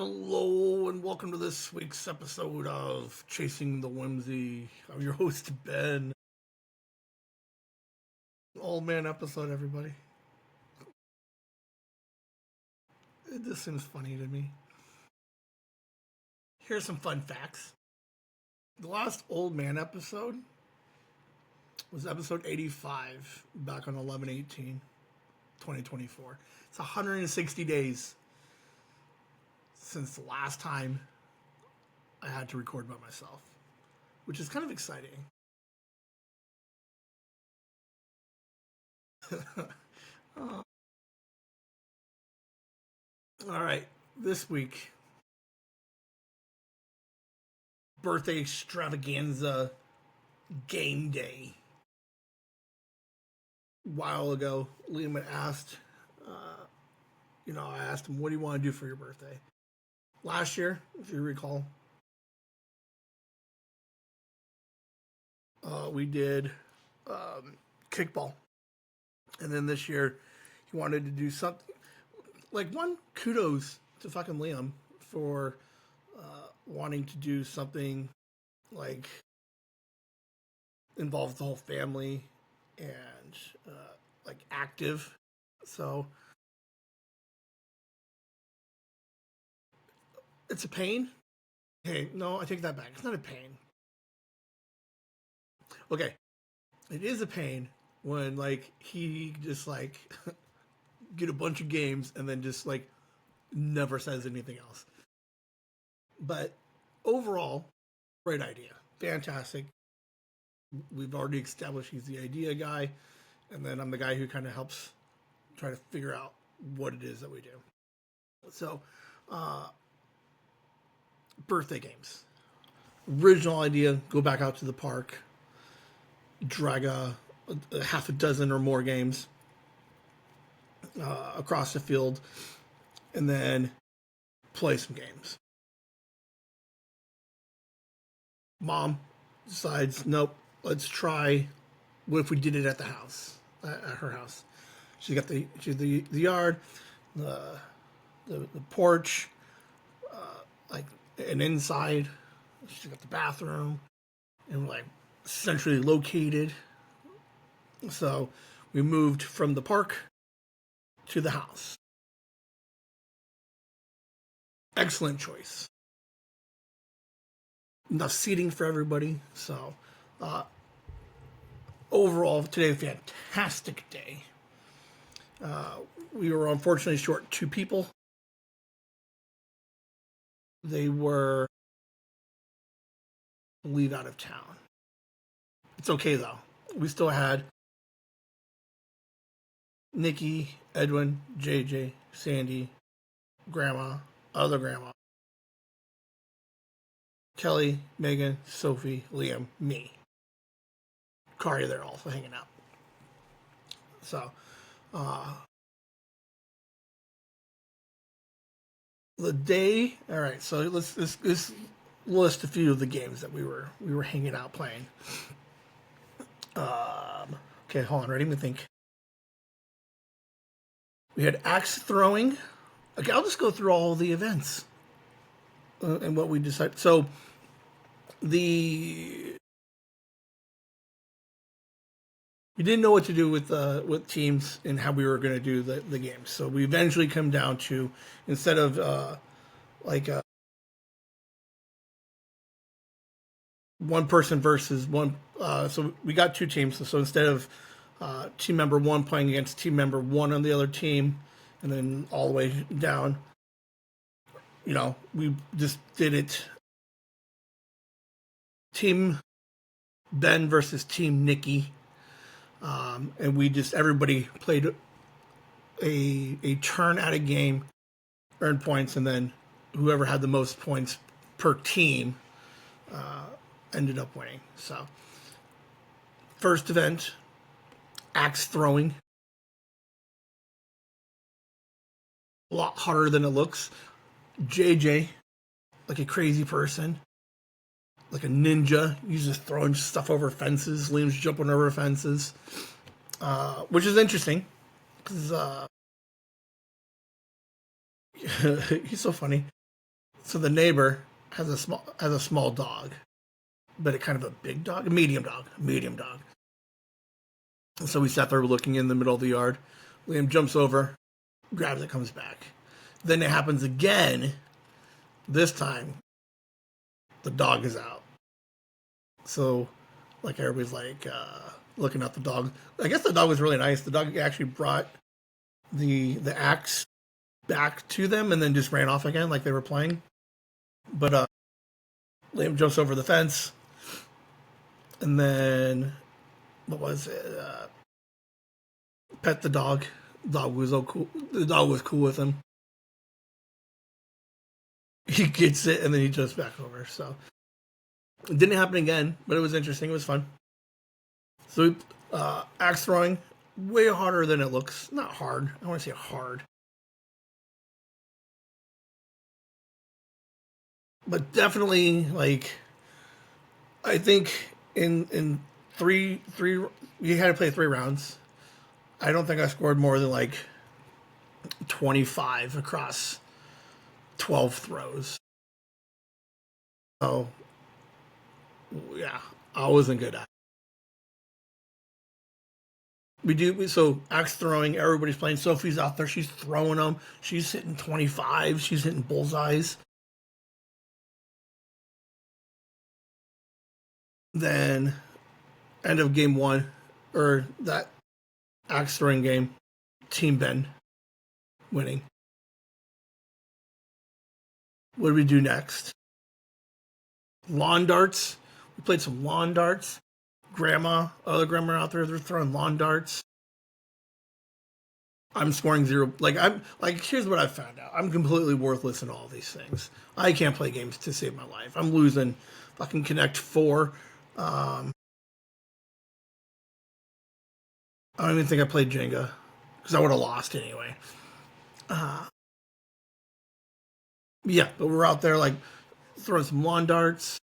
Hello and welcome to this week's episode of Chasing the Whimsy. I'm your host, Ben. All man episode, everybody. This seems funny to me. Here's some fun facts. The last old man episode was episode 85 back on 11/18/2024. It's 160 days since the last time I had to record by myself, which is kind of exciting. All right, this week, birthday extravaganza game day. A while ago, Liam had asked, I asked him, what do you want to do for your birthday? Last year, if you recall, we did kickball. And then this year, he wanted to do something. Like, one, kudos to fucking Liam for wanting to do something like involve the whole family and like active. So it's a pain. Hey, no, I take that back. It's not a pain. Okay, it is a pain when like he just like get a bunch of games and then just like never says anything else. But overall, great idea. Fantastic. We've already established he's the idea guy, and then I'm the guy who kind of helps try to figure out what it is that we do. So, birthday games. Original idea, go back out to the park, drag a half a dozen or more games across the field, and then play some games. Mom decides, nope, let's try what if we did it at the house, at her house. She's got the yard, the porch, like an inside. She's got the bathroom, and we're like centrally located. So we moved from the park to the house. Excellent choice. Enough seating for everybody. So overall, today a fantastic day. We were unfortunately short two people. They were leave out of town. It's okay though. We still had Nikki, Edwin, JJ, Sandy, Grandma, other Grandma, Kelly, Megan, Sophie, Liam, me. Kari there also hanging out. So, the day. All right, so let's list a few of the games that we were hanging out playing. Okay, hold on. Ready? Let me think. We had axe throwing. Okay, I'll just go through all the events and what we decided. So we didn't know what to do with teams and how we were going to do the games. So we eventually come down to, instead of one person versus one. So we got two teams. So instead of team member one playing against team member one on the other team, and then all the way down, we just did it. Team Ben versus Team Nikki, and everybody played a turn at a game, earned points, and then whoever had the most points per team ended up winning. So, first event, axe throwing. A lot harder than it looks. JJ, like a crazy person, like a ninja, he's just throwing stuff over fences. Liam's jumping over fences, which is interesting because he's so funny. So the neighbor has a small dog, but a kind of a big dog, a medium dog. So we sat there looking in the middle of the yard. Liam jumps over, grabs it, comes back. Then it happens again. This time, the dog is out. So, like, everybody's like looking at the dog. I guess the dog was really nice. The dog actually brought the axe back to them and then just ran off again like they were playing. But Liam jumps over the fence, and then what was it? Pet the dog. Dog was so cool. The dog was cool with him. He gets it and then he jumps back over. So it didn't happen again, but it was interesting. It was fun. So axe throwing, way harder than it looks. Not hard. I don't want to say hard, but definitely like I think in three you had to play 3 rounds. I don't think I scored more than like 25 across 12 throws. So yeah, I wasn't good at it. So axe throwing, everybody's playing. Sophie's out there, she's throwing them. She's hitting 25, she's hitting bullseyes. Then end of game one, or that axe throwing game, Team Ben winning. What do we do next? Lawn darts. We played some lawn darts. Other grandma out there, they're throwing lawn darts. I'm scoring zero. Like I'm like, here's what I found out. I'm completely worthless in all these things. I can't play games to save my life. I'm losing fucking Connect Four. I don't even think I played Jenga because I would have lost anyway. Yeah, but we're out there like throwing some lawn darts.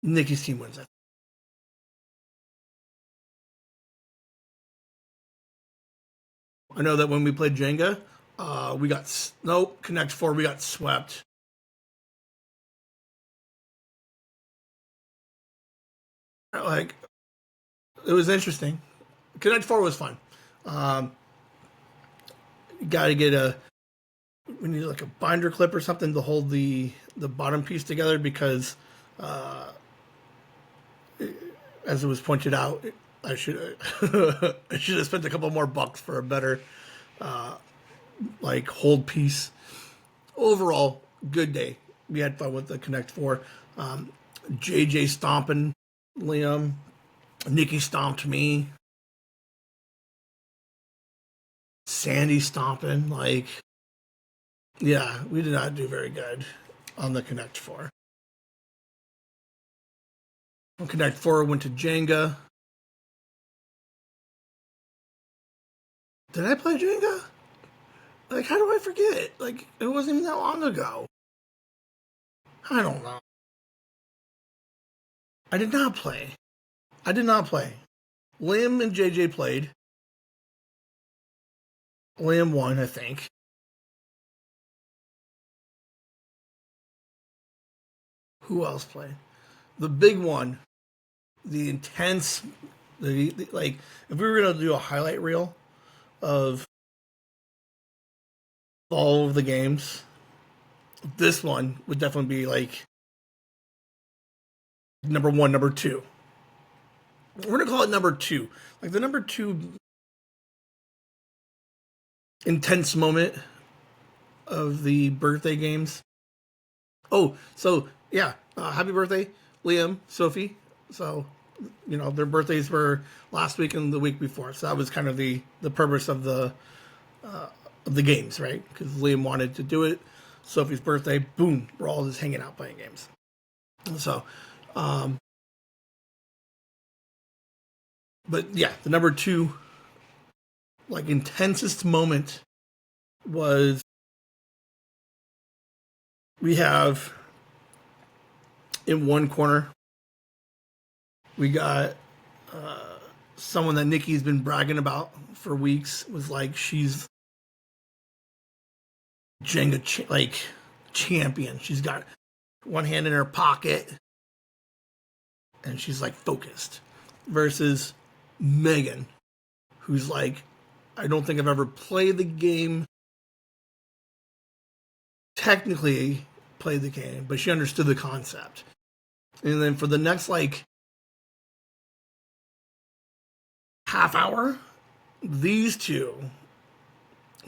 Nikki's team wins it. I know that when we played Jenga, we got nope Connect Four. We got swept. Like it was interesting. Connect Four was fun. Um, you got to get a we need like a binder clip or something to hold the bottom piece together because, as it was pointed out, I should I should have spent a couple more bucks for a better like hold piece. Overall, good day. We had fun with the Connect Four. JJ stomping Liam. Nikki stomped me. Sandy stomping. Like, yeah, we did not do very good on the Connect Four. On Connect Four went to Jenga. Did I play Jenga? Like, how do I forget? Like, it wasn't even that long ago. I don't know. I did not play. I did not play. Liam and JJ played. Liam won, I think. Who else played? The big one, the intense, like, if we were gonna do a highlight reel of all of the games, this one would definitely be like number one, number two. We're gonna call it number two. Like the number two intense moment of the birthday games. Oh, so yeah, happy birthday, Liam, Sophie. So, their birthdays were last week and the week before. So that was kind of the purpose of the games, right? Because Liam wanted to do it. Sophie's birthday, boom, we're all just hanging out playing games. So, but yeah, the number two, like intensest moment was we have in one corner, we got someone that Nikki's been bragging about for weeks. Was like Jenga champion. She's got one hand in her pocket and she's like focused. Versus Megan, who's like, I don't think I've ever played the game. Technically played the game, but she understood the concept. And then for the next like half hour, these two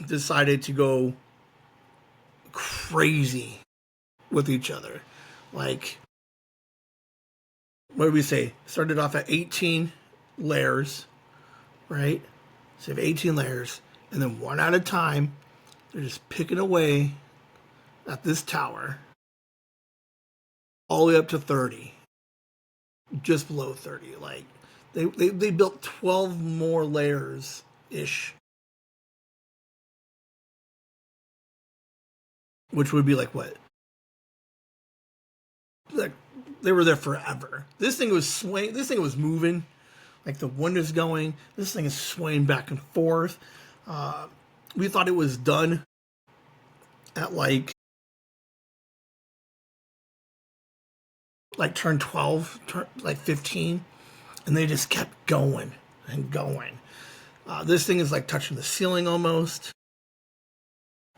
decided to go crazy with each other. Like, what did we say? Started off at 18 layers, right? So you have 18 layers, and then one at a time, they're just picking away at this tower all the way up to 30, just below 30. Like, they built 12 more layers ish, which would be like what? Like, they were there forever. This thing was swaying. This thing was moving. Like the wind is going. This thing is swaying back and forth. We thought it was done at like turn 12, like 15, and they just kept going and going. This thing is like touching the ceiling almost.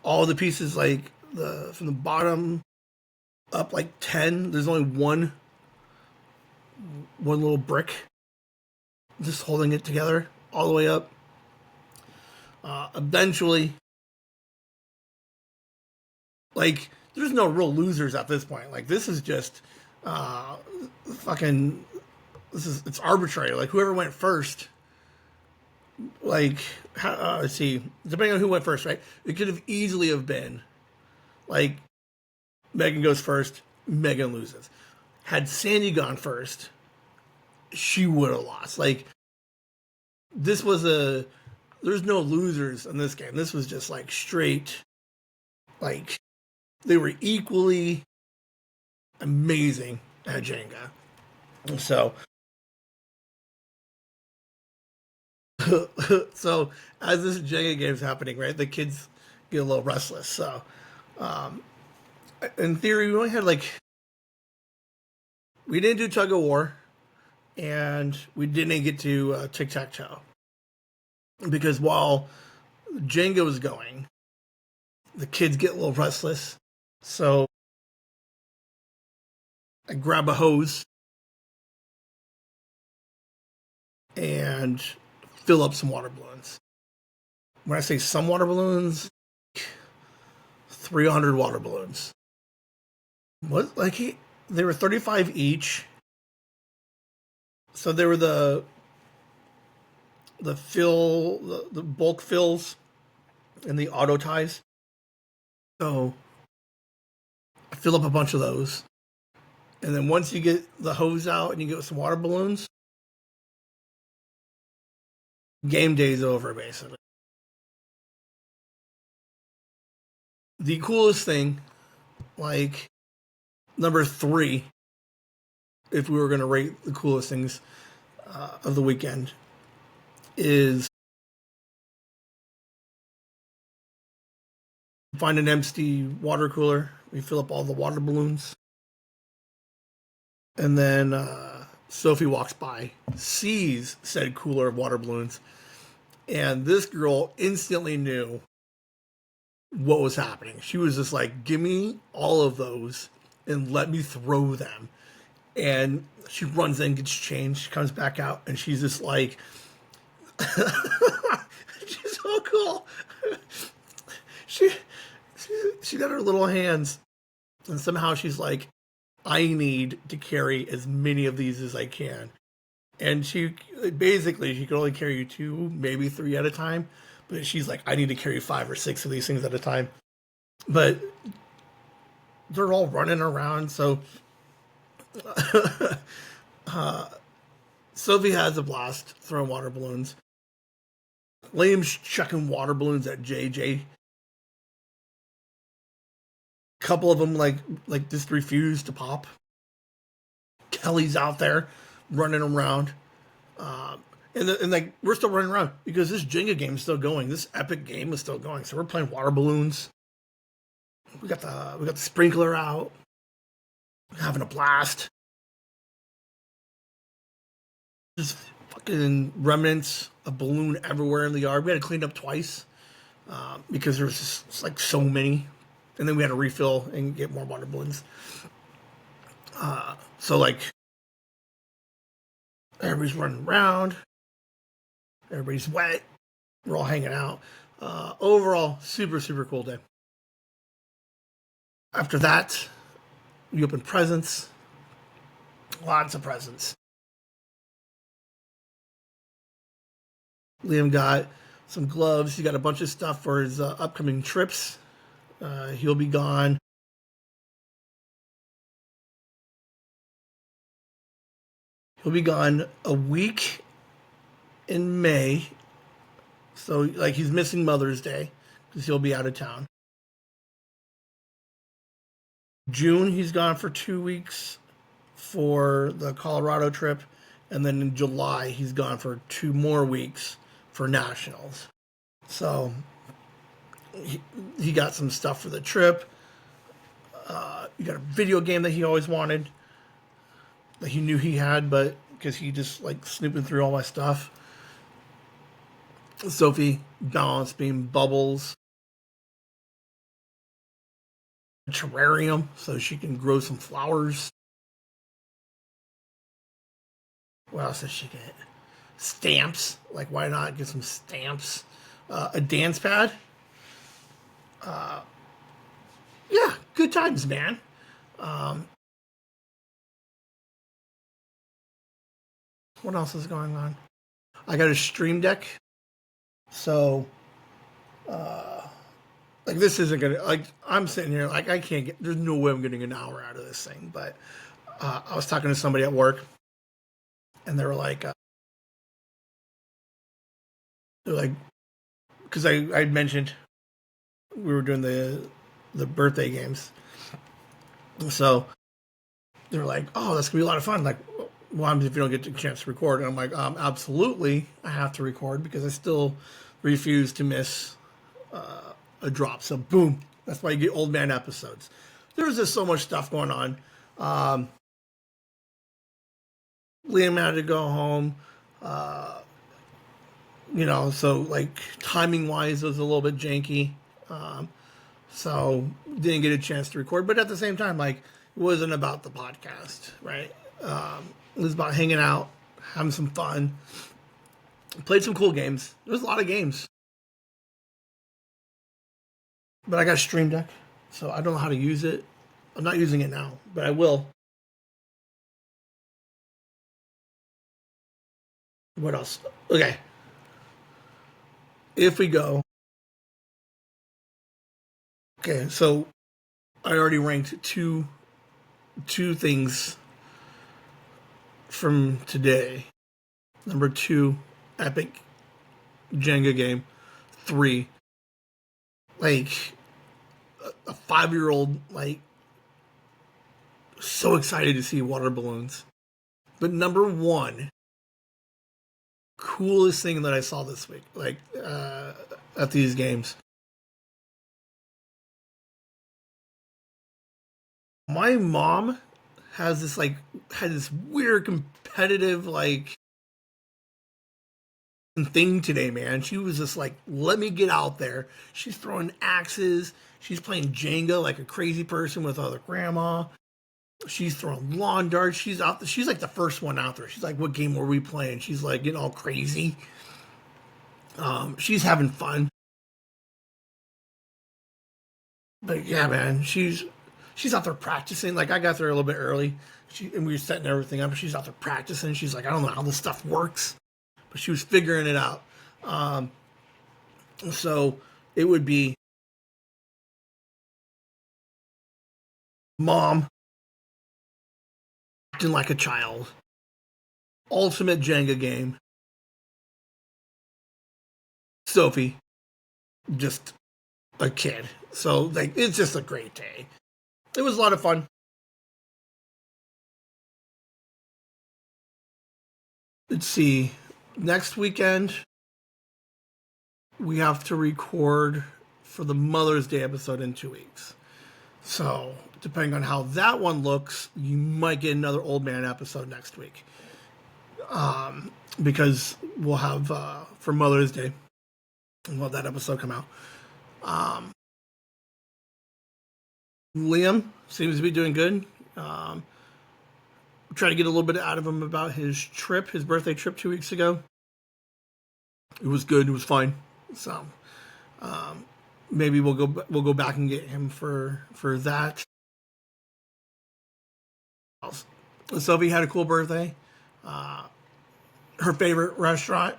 All the pieces, like from the bottom up like 10, there's only one little brick just holding it together all the way up. Eventually, like, there's no real losers at this point. Like, this is just fucking, it's arbitrary. Like, whoever went first, like, let's see, depending on who went first, right? It could have easily have been like Megan goes first, Megan loses. Had Sandy gone first, she would have lost. Like, there's no losers in this game. This was just like straight, like, they were equally amazing at Jenga. So, so as this Jenga game's happening, right, the kids get a little restless. So, in theory, we only had we didn't do tug of war, and we didn't get to tic tac toe because while Jenga was going, the kids get a little restless. So I grab a hose and fill up some water balloons. When I say some water balloons, 300 water balloons. What? Like, they were 35 each. So they were the bulk fills and the auto ties. So I fill up a bunch of those. And then once you get the hose out and you get some water balloons, game day's over, basically. The coolest thing, like, number 3, if we were going to rate the coolest things of the weekend, is find an empty water cooler. We fill up all the water balloons. And then Sophie walks by, sees said cooler of water balloons, and this girl instantly knew what was happening. She was just like, give me all of those and let me throw them. And she runs in, gets changed, she comes back out, and she's just like, she's so cool. She got her little hands, and somehow she's like, I need to carry as many of these as I can. And she could only carry 2, maybe 3 at a time. But she's like, I need to carry 5 or 6 of these things at a time. But they're all running around. So Sophie has a blast throwing water balloons. Liam's chucking water balloons at JJ. A couple of them like just refuse to pop. Kelly's out there running around. And like, we're still running around because this Jenga game is still going. This epic game is still going. So we're playing water balloons. We got the sprinkler out, having a blast. Just fucking remnants of balloon everywhere in the yard. We had to clean up twice because there was just like so many, and then we had to refill and get more water balloons. So like everybody's running around, everybody's wet, we're all hanging out. Overall, super cool day. After that, we opened presents, lots of presents. Liam got some gloves. He got a bunch of stuff for his upcoming trips. He'll be gone. He'll be gone a week in May. So, like, he's missing Mother's Day because he'll be out of town. June, he's gone for 2 weeks for the Colorado trip. And then in July, he's gone for 2 more weeks for nationals. So, he got some stuff for the trip. He got a video game that he always wanted that he knew he had, but because he just like snooping through all my stuff. Sophie balance beam bubbles, a terrarium so she can grow some flowers. What else does she get? Stamps. Like, why not get some stamps? A dance pad. Yeah, good times, man. What else is going on? I got a stream deck. So, like, this isn't gonna, like, I'm sitting here, like, I can't get, there's no way I'm getting an hour out of this thing. But I was talking to somebody at work, and they were like, because I mentioned we were doing the birthday games. So they're like, "Oh, that's gonna be a lot of fun." Like, what happens if you don't get a chance to record? And I'm like, absolutely, I have to record because I still refuse to miss a drop. So boom, that's why you get old man episodes. There's just so much stuff going on. Liam had to go home. So like timing wise, it was a little bit janky. So didn't get a chance to record, but at the same time, like, it wasn't about the podcast, right? It was about hanging out, having some fun, played some cool games. There was a lot of games, but I got a stream deck, so I don't know how to use it. I'm not using it now, but I will. What else? Okay, if we go, okay, so I already ranked two things from today. Number two, epic Jenga game. Three, like a 5 year old, like, so excited to see water balloons. But number one, coolest thing that I saw this week, like at these games. My mom has this like had this weird competitive like thing today, man. She was just like, let me get out there. She's throwing axes. She's playing Jenga like a crazy person with other grandma. She's throwing lawn darts. She's out. She's like the first one out there. She's like, "What game were we playing?" She's like getting all crazy. She's having fun. But yeah, man, she's out there practicing. Like, I got there a little bit early. And we were setting everything up. She's out there practicing. She's like, I don't know how this stuff works, but she was figuring it out. Um, so it would be mom acting like a child, ultimate Jenga game. Sophie, just a kid. So like, it's just a great day. It was a lot of fun. Let's see. Next weekend we have to record for the Mother's Day episode in 2 weeks. So, depending on how that one looks, you might get another old man episode next week. Because we'll have, for Mother's Day, we'll have that episode come out. Liam seems to be doing good. Try to get a little bit out of him about his birthday trip 2 weeks ago. It was good. It was fine. So maybe we'll go back and get him for that. Sophie had a cool birthday. Her favorite restaurant.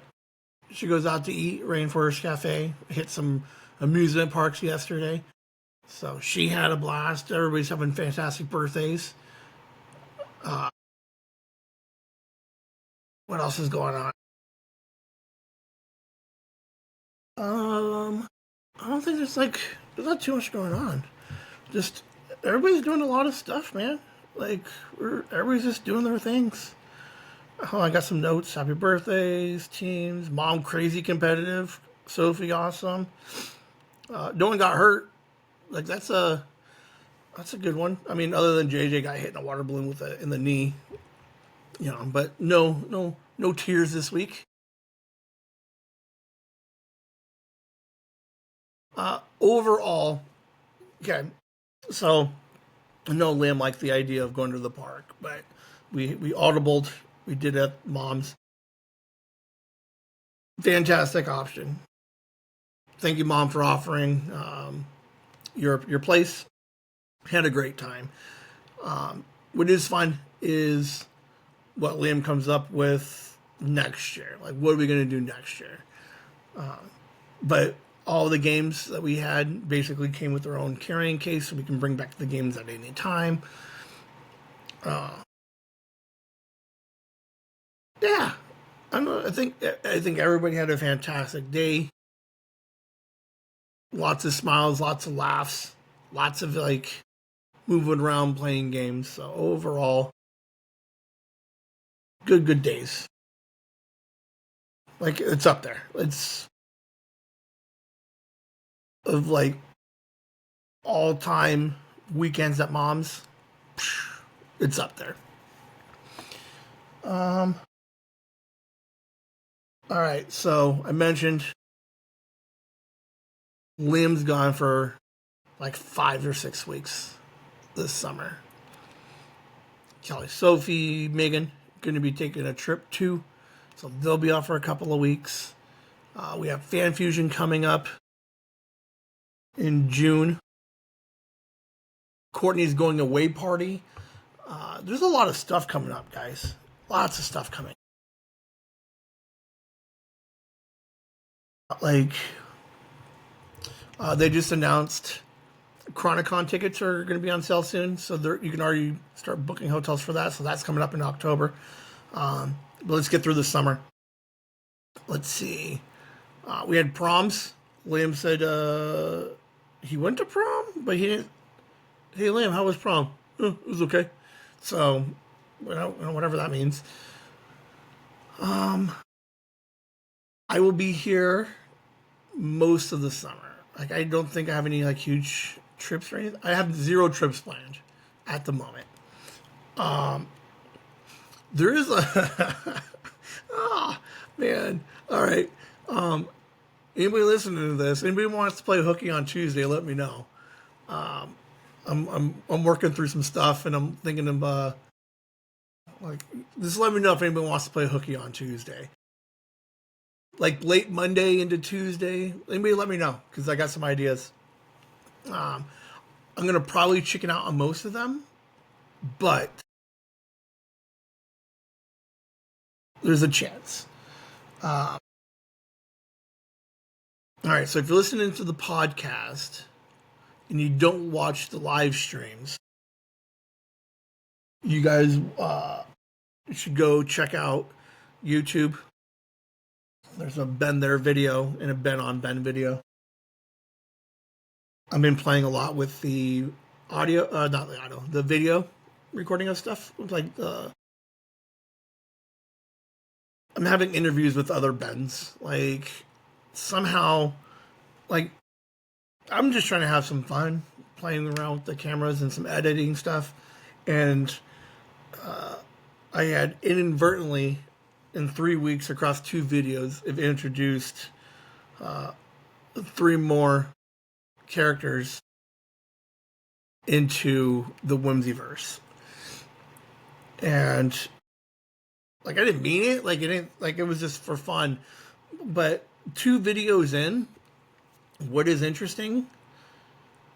She goes out to eat, Rainforest Cafe. Hit some amusement parks yesterday. So she had a blast. Everybody's having fantastic birthdays. What else is going on? I don't think there's not too much going on. Just everybody's doing a lot of stuff, man. Like everybody's just doing their things. Oh, I got some notes. Happy birthdays, teams. Mom crazy competitive. Sophie awesome. No one got hurt. Like that's a good one. I mean, other than JJ got hit in a water balloon in the knee. But no tears this week. Overall, okay. So I know Liam liked the idea of going to the park, but we audibled. We did at Mom's. Fantastic option. Thank you, Mom, for offering your place. Had a great time. What is fun is what Liam comes up with next year. Like, what are we going to do next year? But all the games that we had basically came with their own carrying case, so we can bring back the games at any time. Yeah, I think everybody had a fantastic day. Lots of smiles, lots of laughs, lots of moving around playing games. So overall, good days. Like it's up there. It's of all time weekends at Mom's. It's up there. All right, so I mentioned Liam's gone for like 5 or 6 weeks this summer. Kelly, Sophie, Megan going to be taking a trip too, so they'll be off for a couple of weeks. We have Fan Fusion coming up in June. Courtney's going away party. There's a lot of stuff coming up, guys. Lots of stuff coming. They just announced Chronicon tickets are going to be on sale soon, so you can already start booking hotels for that. So that's coming up in October. But let's get through the summer. Let's see. We had proms. Liam said he went to prom, but he didn't. Hey, Liam, how was prom? Oh, it was okay. So, whatever that means. I will be here most of the summer. I don't think I have any huge trips or anything. I have 0 trips planned at the moment. There is a oh man. All right. Anybody listening to this? Anybody wants to play hooky on Tuesday? Let me know. I'm working through some stuff, and I'm thinking of just let me know if anybody wants to play hooky on Tuesday. Late Monday into Tuesday. Anybody let me know, because I got some ideas. I'm gonna probably chicken out on most of them, but there's a chance. All right, so if you're listening to the podcast and you don't watch the live streams, you guys should go check out YouTube. There's a Ben There video and a Ben on Ben video. I've been playing a lot with the audio, not the audio, the video recording of stuff. I'm having interviews with other Bens. Somehow, I'm just trying to have some fun. playing around with the cameras and some editing stuff, and I had inadvertently, in 3 weeks across 2 videos, have introduced 3 more characters into the Whimsyverse. And like, I didn't mean it. Like, it was just for fun. But 2 videos in, what is interesting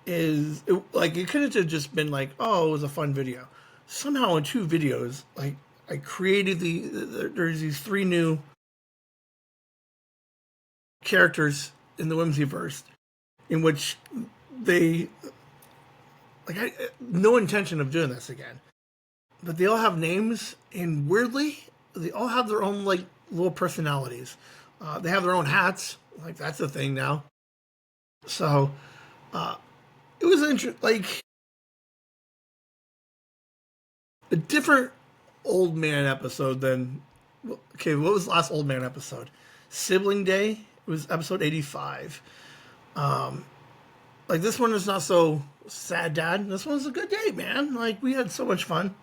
is it could have just been like, oh, it was a fun video. Somehow in 2 videos, like, I created there's these 3 new characters in the Whimsyverse, in which they, like, no intention of doing this again, but they all have names, and weirdly, they all have their own, like, little personalities. They have their own hats, like, that's a thing now. So it was like a different old man episode than. Okay, what was the last old man episode? Sibling Day. It was episode 85. Like, this one is not so sad, Dad. This one's a good day, man. Like, we had so much fun.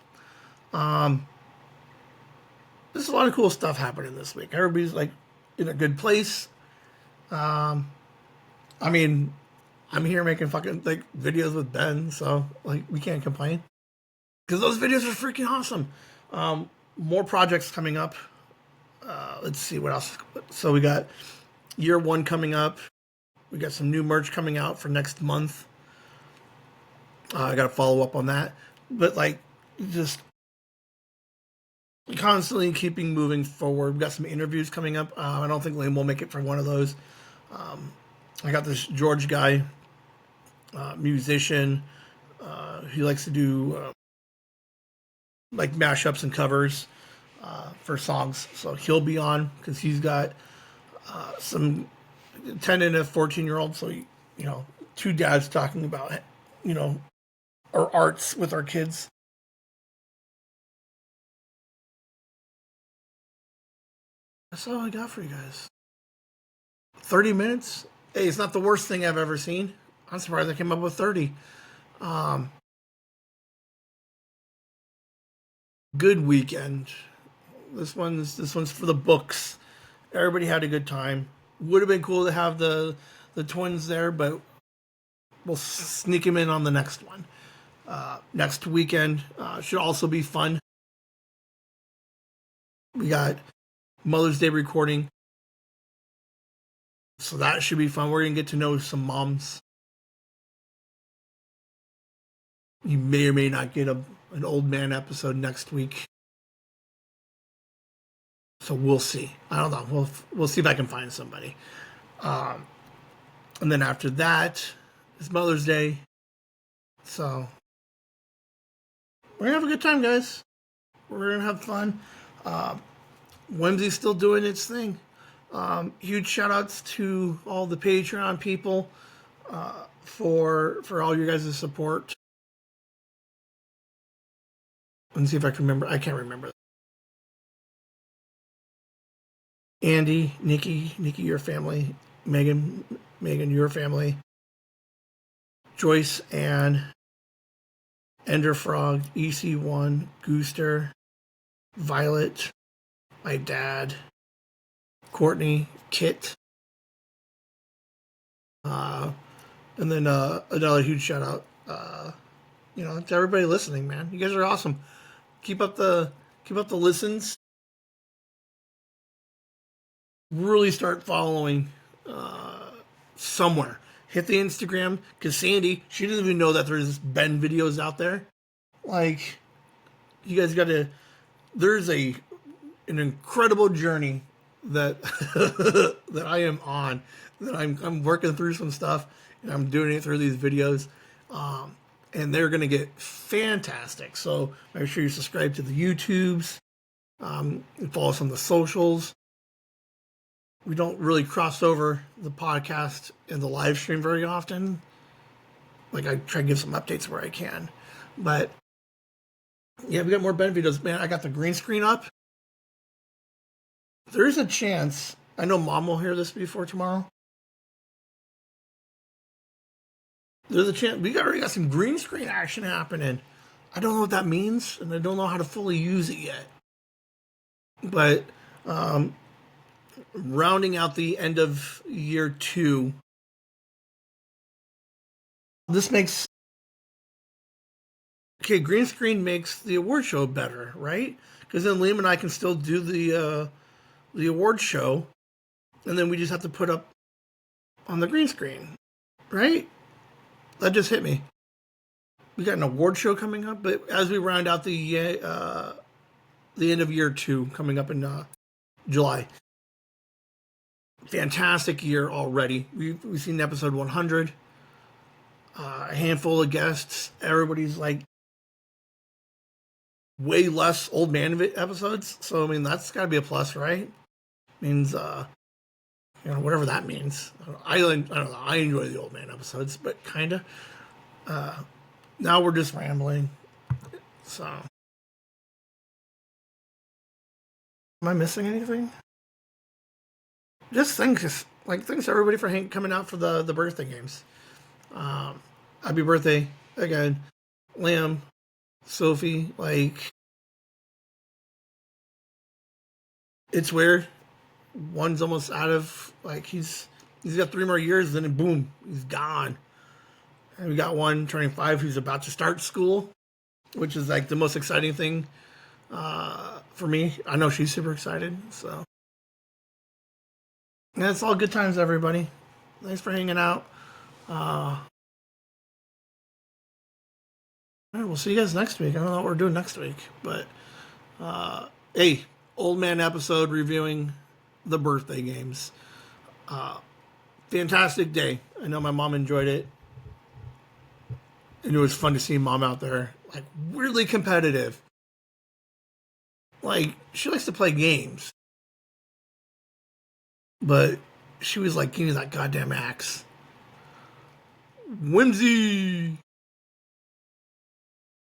There's a lot of cool stuff happening this week. Everybody's, like, in a good place. I mean, I'm here making fucking, like, videos with Ben, so, like, we can't complain, because those videos are freaking awesome. More projects coming up. Let's see what else. So we got year 1 coming up. We got some new merch coming out for next month. I got to follow up on that. But, like, just constantly keeping moving forward. We got some interviews coming up. I don't think Liam will make it for one of those. I got this George guy, musician. He likes to do like mashups and covers for songs. So he'll be on, because he's got some 10 and a 14-year-old. So, 2 dads talking about, our arts with our kids. That's all I got for you guys. 30 minutes? Hey, it's not the worst thing I've ever seen. I'm surprised I came up with 30. Good weekend. This one's for the books. Everybody had a good time. Would have been cool to have the twins there, but we'll sneak them in on the next one. Next weekend should also be fun. We got Mother's Day recording, so that should be fun. We're gonna get to know some moms. You may or may not get an old man episode next week, so we'll see. I don't know. We'll see if I can find somebody. And then after that is Mother's Day, so we're gonna have a good time, guys. We're gonna have fun. Whimsy's still doing its thing. Huge shout outs to all the Patreon people for all your guys' support. Let me see if I can remember. I can't remember. Andy, Nikki, your family. Megan, your family. Joyce, Ann, Enderfrog, EC1, Gooster, Violet, my dad, Courtney, Kit, and then another huge shout out, to everybody listening, man. You guys are awesome. Keep up the listens. Really start following somewhere. Hit the Instagram, because Sandy, she doesn't even know that there's Ben videos out there. Like, you guys got to. There's an incredible journey that that I am on. That I'm working through some stuff, and I'm doing it through these videos, and they're gonna get fantastic. So make sure you subscribe to the YouTubes, and follow us on the socials. We don't really cross over the podcast and the live stream very often. Like, I try to give some updates where I can. But, yeah, we got more Ben videos. Man, I got the green screen up. There's a chance, I know Mom will hear this before tomorrow. There's a chance we already got some green screen action happening. I don't know what that means, and I don't know how to fully use it yet. But rounding out the end of year 2, this makes green screen makes the award show better, right? Because then Liam and I can still do the award show, and then we just have to put up on the green screen, right? That just hit me. We got an award show coming up, but as we round out the end of year 2 coming up in July. Fantastic year already. We've seen episode 100. A handful of guests. Everybody's like way less old man episodes. So I mean that's got to be a plus, right? Means whatever that means. I don't know. I enjoy the old man episodes, but kind of. Now we're just rambling. So, am I missing anything? Just thanks everybody for coming out for the birthday games. Happy birthday again, Liam, Sophie. Like, it's weird. One's almost out of he's got 3 more years, then boom, he's gone. And we got one turning 5 who's about to start school, which is like the most exciting thing for me. I know she's super excited. So, yeah, it's all good times, everybody. Thanks for hanging out. All right, we'll see you guys next week. I don't know what we're doing next week, but hey, old man episode reviewing the birthday games. Fantastic day. I know my mom enjoyed it. And it was fun to see mom out there, like, weirdly competitive. Like, she likes to play games. But she was like, give me that goddamn axe. Whimsy!